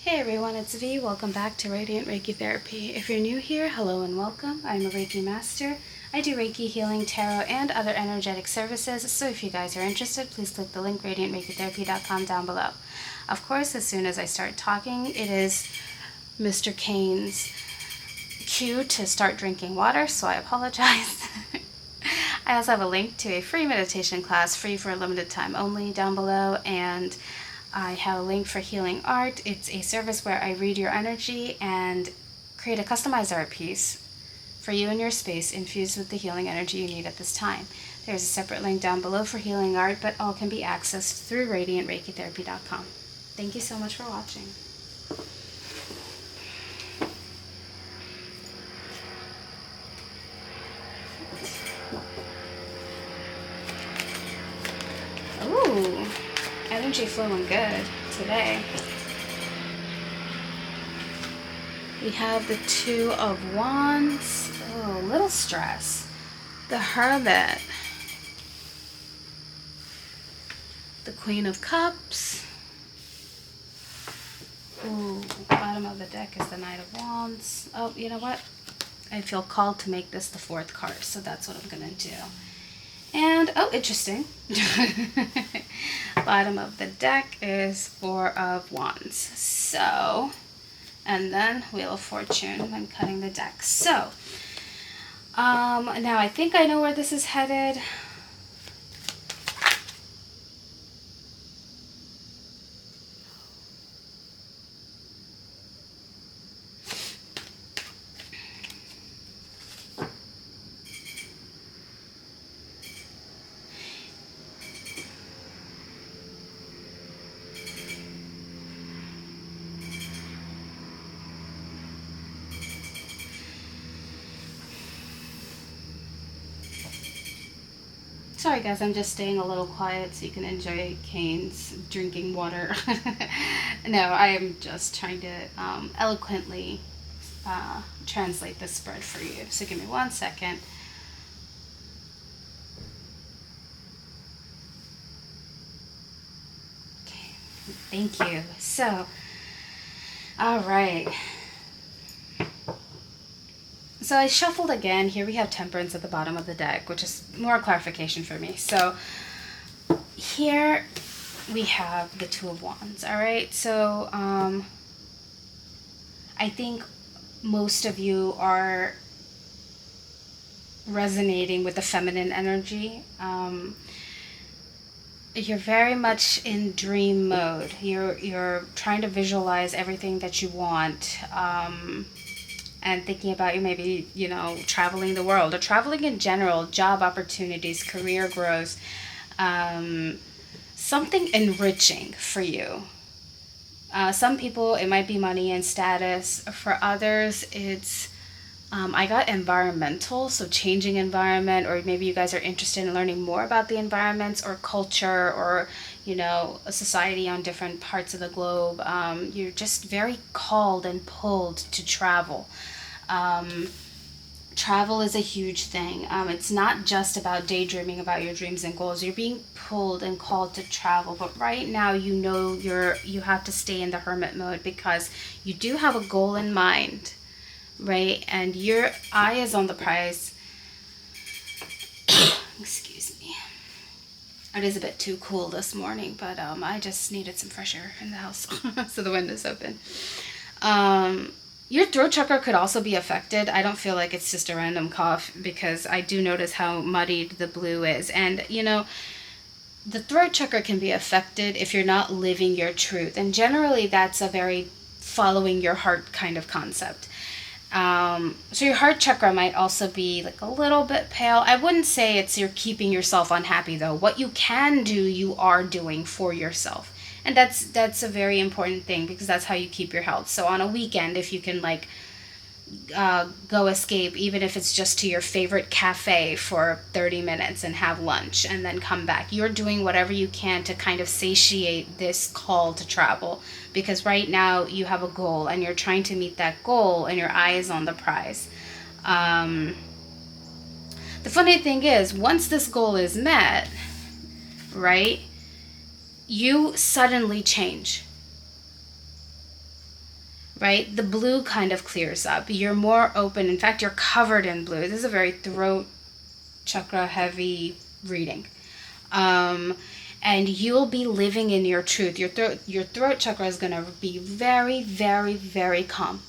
Hey everyone, it's V. Welcome back to Radiant Reiki Therapy. If you're new here, hello and welcome. I'm a Reiki Master. I do Reiki, healing, tarot, and other energetic services, so if you guys are interested, please click the link radiantreikitherapy.com down below. Of course, as soon as I start talking, it is Mr. Kane's cue to start drinking water, so I apologize. I also have a link to a free meditation class, free for a limited time only, down below, and I have a link for Healing Art. It's a service where I read your energy and create a customized art piece for you in your space, infused with the healing energy you need at this time. There's a separate link down below for Healing Art, but all can be accessed through radiantreikitherapy.com. Thank you so much for watching. Ooh, energy flowing good today. We have the Two of Wands. Oh, a little stress. The Hermit. The Queen of Cups. Ooh, bottom of the deck is the Knight of Wands. Oh, you know what? I feel called to make this the fourth card, so that's what I'm gonna do. And, oh, interesting. Bottom of the deck is Four of Wands. So, and then Wheel of Fortune. I'm cutting the deck. So, now I think I know where this is headed. Sorry guys, I'm just staying a little quiet so you can enjoy Kane's drinking water. No, I am just trying to eloquently translate this spread for you. So give me 1 second. Okay, thank you. So, all right. So I shuffled again. Here we have Temperance at the bottom of the deck, which is more clarification for me. So here we have the Two of Wands, all right? So I think most of you are resonating with the feminine energy. You're very much in dream mode. You're trying to visualize everything that you want. And thinking about you maybe, traveling the world or traveling in general, job opportunities, career growth, something enriching for you. Some people, it might be money and status. For others, it's, I got environmental, so changing environment, or maybe you guys are interested in learning more about the environments or culture or, a society on different parts of the globe. You're just very called and pulled to travel. Travel is a huge thing. It's not just about daydreaming about your dreams and goals. You're being pulled and called to travel, but right now you have to stay in the hermit mode because you do have a goal in mind, right? And your eye is on the prize. Excuse me. It is a bit too cool this morning, but I just needed some fresh air in the house, so the window's open. Your throat chakra could also be affected. I don't feel like it's just a random cough because I do notice how muddied the blue is. And, the throat chakra can be affected if you're not living your truth. And generally, that's a very following your heart kind of concept. So your heart chakra might also be like a little bit pale. I wouldn't say it's you're keeping yourself unhappy, though. What you can do, you are doing for yourself. And that's a very important thing because that's how you keep your health. So on a weekend, if you can go escape, even if it's just to your favorite cafe for 30 minutes and have lunch and then come back, you're doing whatever you can to kind of satiate this call to travel. Because right now you have a goal and you're trying to meet that goal and your eye is on the prize. The funny thing is, once this goal is met, right, you suddenly change. right? The blue kind of clears up. You're more open. In fact, you're covered in blue. This is a very throat chakra heavy reading. And you'll be living in your truth. Your throat chakra is going to be very, very, very calm,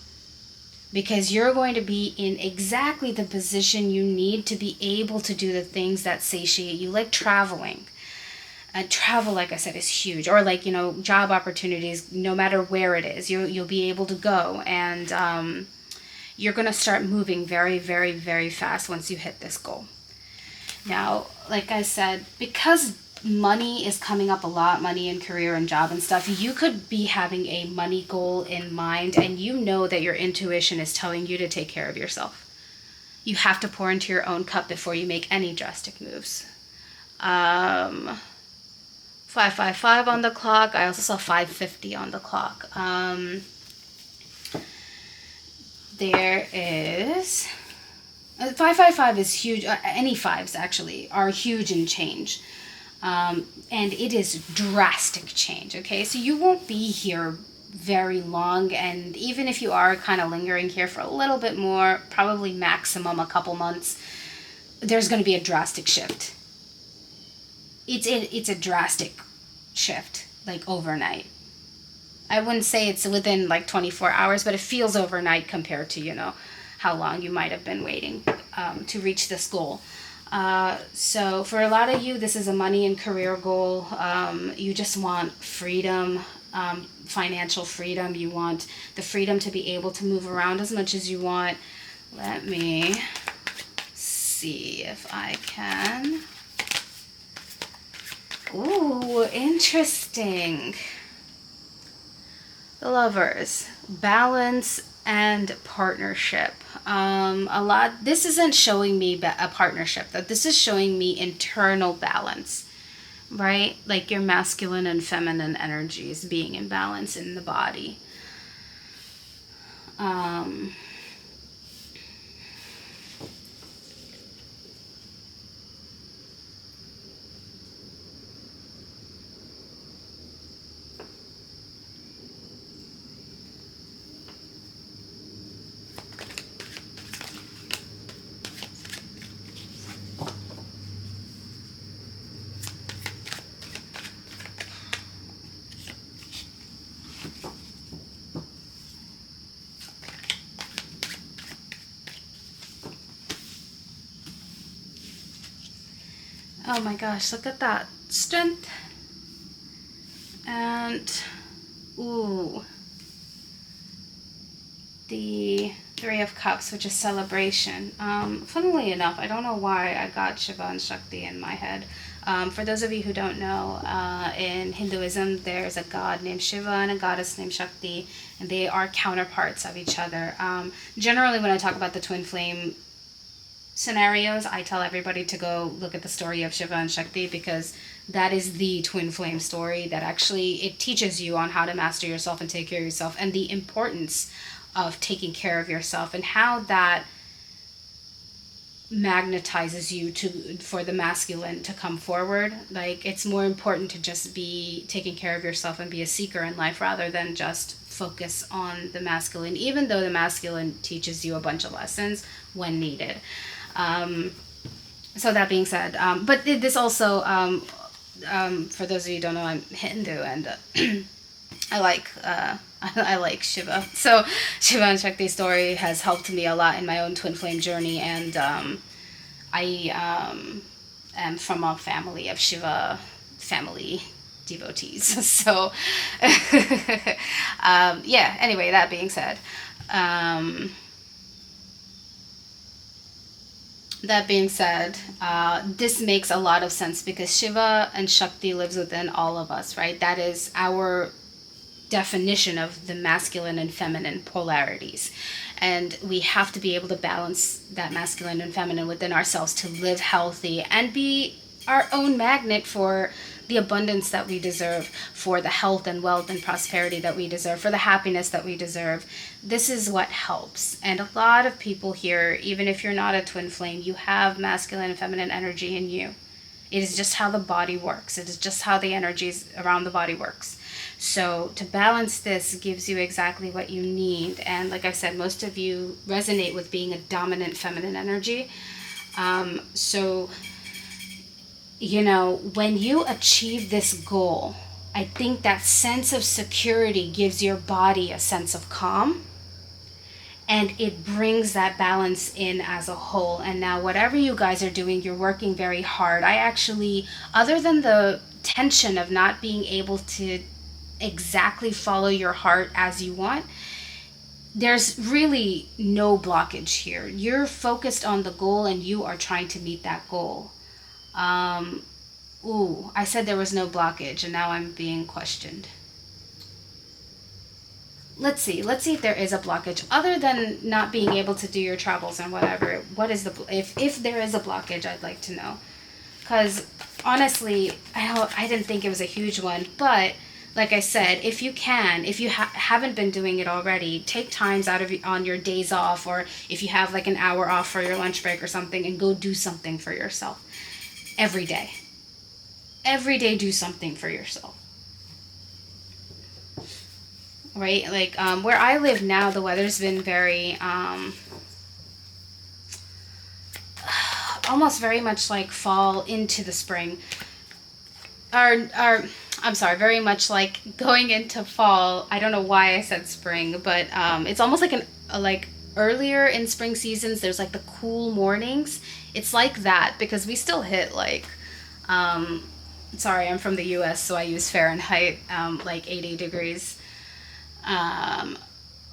because you're going to be in exactly the position you need to be able to do the things that satiate you, like traveling. Travel, like I said, is huge. Or like, job opportunities, no matter where it is, you'll be able to go. And you're going to start moving very, very, very fast once you hit this goal. Now, like I said, because money is coming up a lot, money and career and job and stuff, you could be having a money goal in mind, and you know that your intuition is telling you to take care of yourself. You have to pour into your own cup before you make any drastic moves. 555 on the clock. I also saw 550 on the clock. There is 555 is huge. Any fives actually are huge in change. And it is drastic change, okay? So you won't be here very long, and even if you are kind of lingering here for a little bit more, probably maximum a couple months, there's going to be a drastic shift. It's a drastic shift, like overnight. I wouldn't say it's within like 24 hours, but it feels overnight compared to, how long you might have been waiting to reach this goal. So for a lot of you, this is a money and career goal. You just want freedom, financial freedom. You want the freedom to be able to move around as much as you want. Let me see if I can. Ooh, interesting. The Lovers, balance and partnership. This isn't showing me a partnership, though. This is showing me internal balance, right? Like your masculine and feminine energies being in balance in the body. Oh my gosh, look at that. Strength. And, ooh, the Three of Cups, which is celebration. Funnily enough, I don't know why I got Shiva and Shakti in my head. For those of you who don't know, in Hinduism, there's a god named Shiva and a goddess named Shakti, and they are counterparts of each other. Generally, when I talk about the twin flame scenarios, I tell everybody to go look at the story of Shiva and Shakti, because that is the twin flame story that actually, it teaches you on how to master yourself and take care of yourself, and the importance of taking care of yourself, and how that magnetizes you for the masculine to come forward. Like, it's more important to just be taking care of yourself and be a seeker in life, rather than just focus on the masculine, even though the masculine teaches you a bunch of lessons when needed. So that being said, but this also, for those of you who don't know, I'm Hindu, and I like Shiva. So Shiva and Shakti story has helped me a lot in my own twin flame journey, and I am from a family of Shiva family devotees. So yeah, anyway, that being said, this makes a lot of sense, because Shiva and Shakti lives within all of us, right? That is our definition of the masculine and feminine polarities. And we have to be able to balance that masculine and feminine within ourselves to live healthy and be our own magnet for the abundance that we deserve, for the health and wealth and prosperity that we deserve, for the happiness that we deserve. This is what helps. And a lot of people here, even if you're not a twin flame, you have masculine and feminine energy in you. It is just how the body works. It is just how the energies around the body works. So to balance this gives you exactly what you need. And like I said, most of you resonate with being a dominant feminine energy. So, you know, when you achieve this goal, I think that sense of security gives your body a sense of calm, and it brings that balance in as a whole. And now, whatever you guys are doing, you're working very hard. I actually, other than the tension of not being able to exactly follow your heart as you want, there's really no blockage here. You're focused on the goal and you are trying to meet that goal. Ooh, I said there was no blockage and now I'm being questioned. Let's see if there is a blockage other than not being able to do your travels and whatever. What is if there is a blockage, I'd like to know. Because honestly, I didn't think it was a huge one, but like I said, if you can, if you haven't been doing it already, take times out of on your days off, or if you have like an hour off for your lunch break or something, and go do something for yourself every day. Every day, do something for yourself. Right? Like where I live now, the weather's been very almost very much like fall into the spring. I'm sorry, very much like going into fall. I don't know why I said spring, but it's almost like like earlier in spring seasons, there's like the cool mornings. It's like that because we still hit like sorry, I'm from the US, so I use Fahrenheit, like 80 degrees.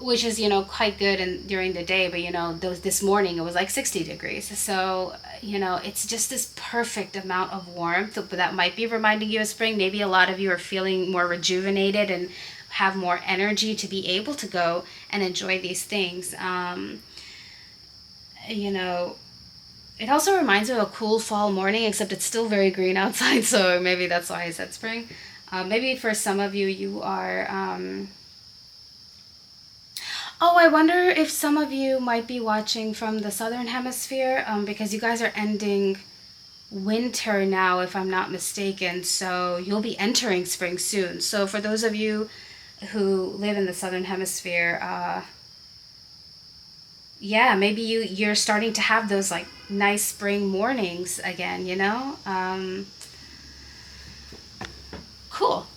Which is, you know, quite good during the day, but you know, this morning it was like 60 degrees. So, you know, it's just this perfect amount of warmth, but that might be reminding you of spring. Maybe a lot of you are feeling more rejuvenated and have more energy to be able to go and enjoy these things. You know, it also reminds me of a cool fall morning, except it's still very green outside, so maybe that's why I said spring. Maybe for some of you, you are oh, I wonder if some of you might be watching from the southern hemisphere, because you guys are ending winter now, if I'm not mistaken. So you'll be entering spring soon. So for those of you who live in the southern hemisphere, yeah, maybe you're starting to have those like nice spring mornings again, you know? Cool.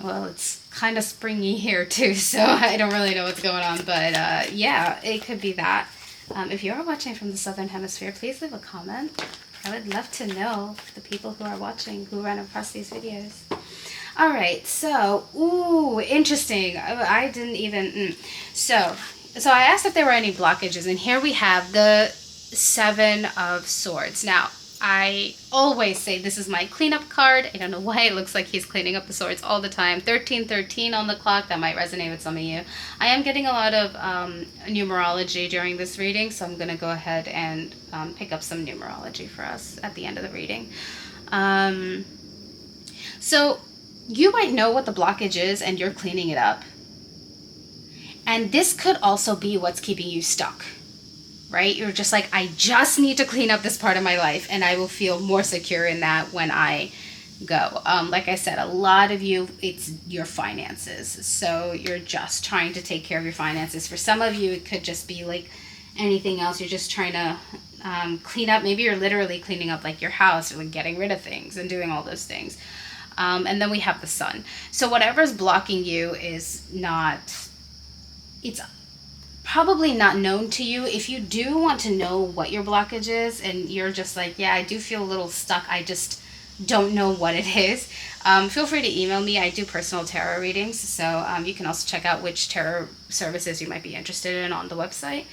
Well, it's kind of springy here too, so I don't really know what's going on, but yeah, it could be that. If you are watching from the southern hemisphere, please leave a comment. I would love to know the people who are watching, who ran across these videos. All right, so, ooh, interesting. I didn't even, So I asked if there were any blockages, and here we have the Seven of Swords. Now, I always say this is my cleanup card. I don't know why it looks like he's cleaning up the swords all the time. 1313 on the clock. That might resonate with some of you. I am getting a lot of numerology during this reading, so I'm going to go ahead and pick up some numerology for us at the end of the reading. So you might know what the blockage is and you're cleaning it up. And this could also be what's keeping you stuck. Right? You're just like, I just need to clean up this part of my life and I will feel more secure in that when I go. Like I said, a lot of you, it's your finances. So you're just trying to take care of your finances. For some of you, it could just be like anything else. You're just trying to clean up. Maybe you're literally cleaning up like your house or like getting rid of things and doing all those things. And then we have the sun. So whatever's blocking you is not, it's probably not known to you. If you do want to know what your blockage is and you're just like, yeah, I do feel a little stuck, I just don't know what it is, feel free to email me. I do personal tarot readings, so you can also check out which tarot services you might be interested in on the website.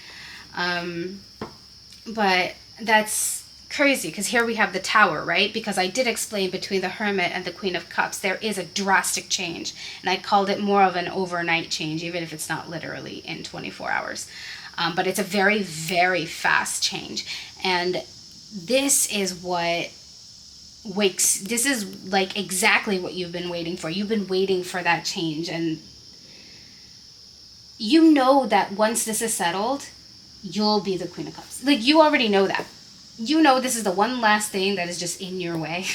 But that's crazy because here we have the Tower, right? Because I did explain between the Hermit and the Queen of Cups, there is a drastic change. And I called it more of an overnight change, even if it's not literally in 24 hours. But it's a very, very fast change. And this is what this is like exactly what you've been waiting for. You've been waiting for that change. And you know that once this is settled, you'll be the Queen of Cups. Like, you already know that. You know this is the one last thing that is just in your way.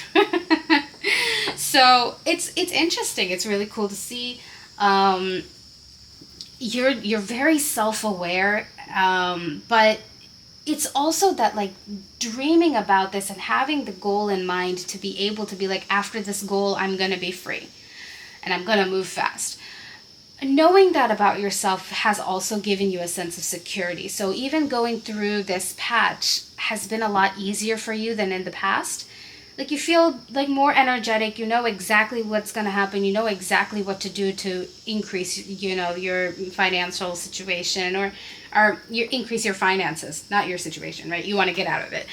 So it's interesting. It's really cool to see. You're very self-aware, but it's also that like dreaming about this and having the goal in mind to be able to be like, after this goal I'm gonna be free and I'm gonna move fast. Knowing that about yourself has also given you a sense of security. So even going through this patch has been a lot easier for you than in the past. Like you feel like more energetic, you know exactly what's going to happen, you know exactly what to do to increase, your financial situation, or you increase your finances, not your situation, right? You want to get out of it.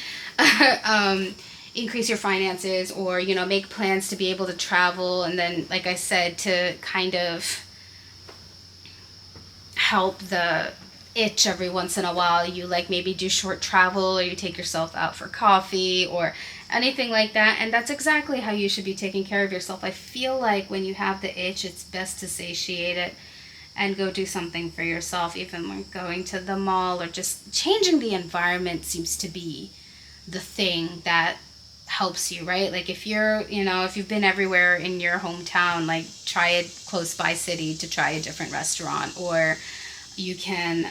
Increase your finances, or make plans to be able to travel, and then like I said, to kind of help the itch every once in a while. You like maybe do short travel, or you take yourself out for coffee or anything like that. And that's exactly how you should be taking care of yourself. I feel like when you have the itch, it's best to satiate it and go do something for yourself. Even like going to the mall or just changing the environment seems to be the thing that helps you, right? Like if if you've been everywhere in your hometown, like try a close by city to try a different restaurant, or you can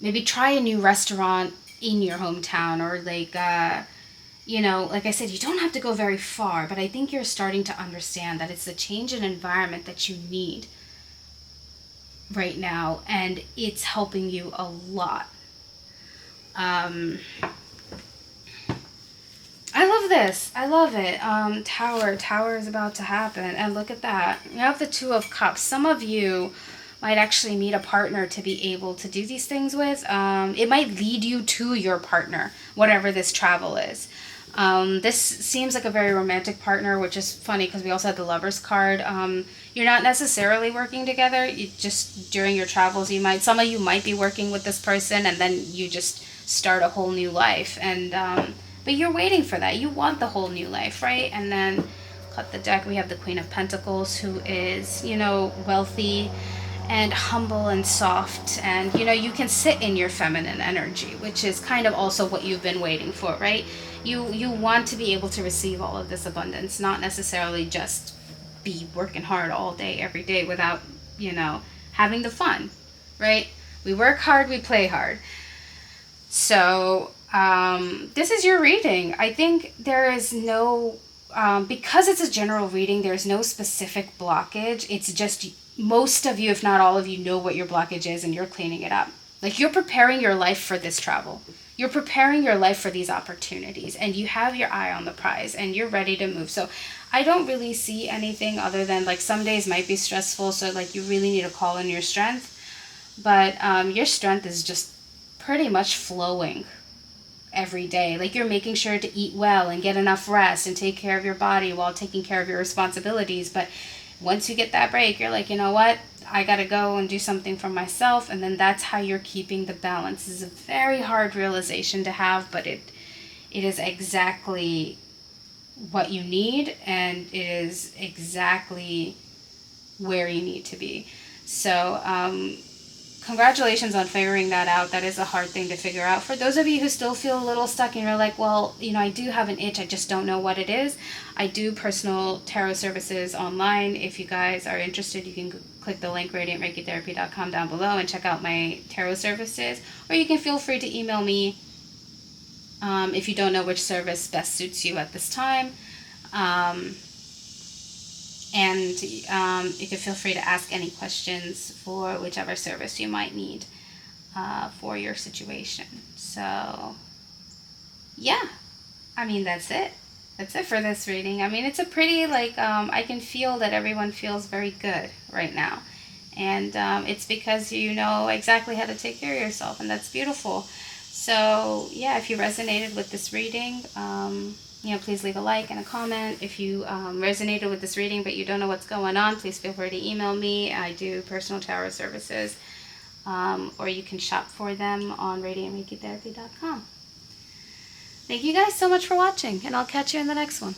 maybe try a new restaurant in your hometown, or like like I said, you don't have to go very far, but I think you're starting to understand that it's the change in environment that you need right now, and it's helping you a lot. I love this. I love it. Tower is about to happen. And look at that. You have the Two of Cups. Some of you might actually meet a partner to be able to do these things with. It might lead you to your partner, whatever this travel is. This seems like a very romantic partner, which is funny because we also had the Lover's card. You're not necessarily working together. You just, during your travels, some of you might be working with this person, and then you just start a whole new life. And but you're waiting for that. You want the whole new life, right? And then cut the deck. We have the Queen of Pentacles, who is, wealthy and humble and soft, and you can sit in your feminine energy, which is kind of also what you've been waiting for, right? You want to be able to receive all of this abundance, not necessarily just be working hard all day every day without having the fun, right? We work hard, we play hard. So this is your reading. I think there is no because it's a general reading, there's no specific blockage. It's just most of you, if not all of you, know what your blockage is, and you're cleaning it up. Like you're preparing your life for this travel. You're preparing your life for these opportunities, and you have your eye on the prize, and you're ready to move. So I don't really see anything other than like some days might be stressful, so like you really need to call in your strength. But your strength is just pretty much flowing every day. Like you're making sure to eat well and get enough rest and take care of your body while taking care of your responsibilities. But once you get that break, you're like, you know what? I got to go and do something for myself. And then that's how you're keeping the balance. This is a very hard realization to have, but it is exactly what you need, and it is exactly where you need to be. So, congratulations on figuring that out. That is a hard thing to figure out. For those of you who still feel a little stuck and you're like, well, I do have an itch, I just don't know what it is. I do personal tarot services online. If you guys are interested, you can click the link radiantreikitherapy.com down below and check out my tarot services. Or you can feel free to email me if you don't know which service best suits you at this time. And you can feel free to ask any questions for whichever service you might need for your situation. So, yeah, that's it. That's it for this reading. It's a pretty, I can feel that everyone feels very good right now. And it's because you know exactly how to take care of yourself, and that's beautiful. So, yeah, if you resonated with this reading, please leave a like and a comment. If you resonated with this reading but you don't know what's going on, please feel free to email me. I do personal tarot services, or you can shop for them on radiantreikitherapy.com. Thank you guys so much for watching, and I'll catch you in the next one.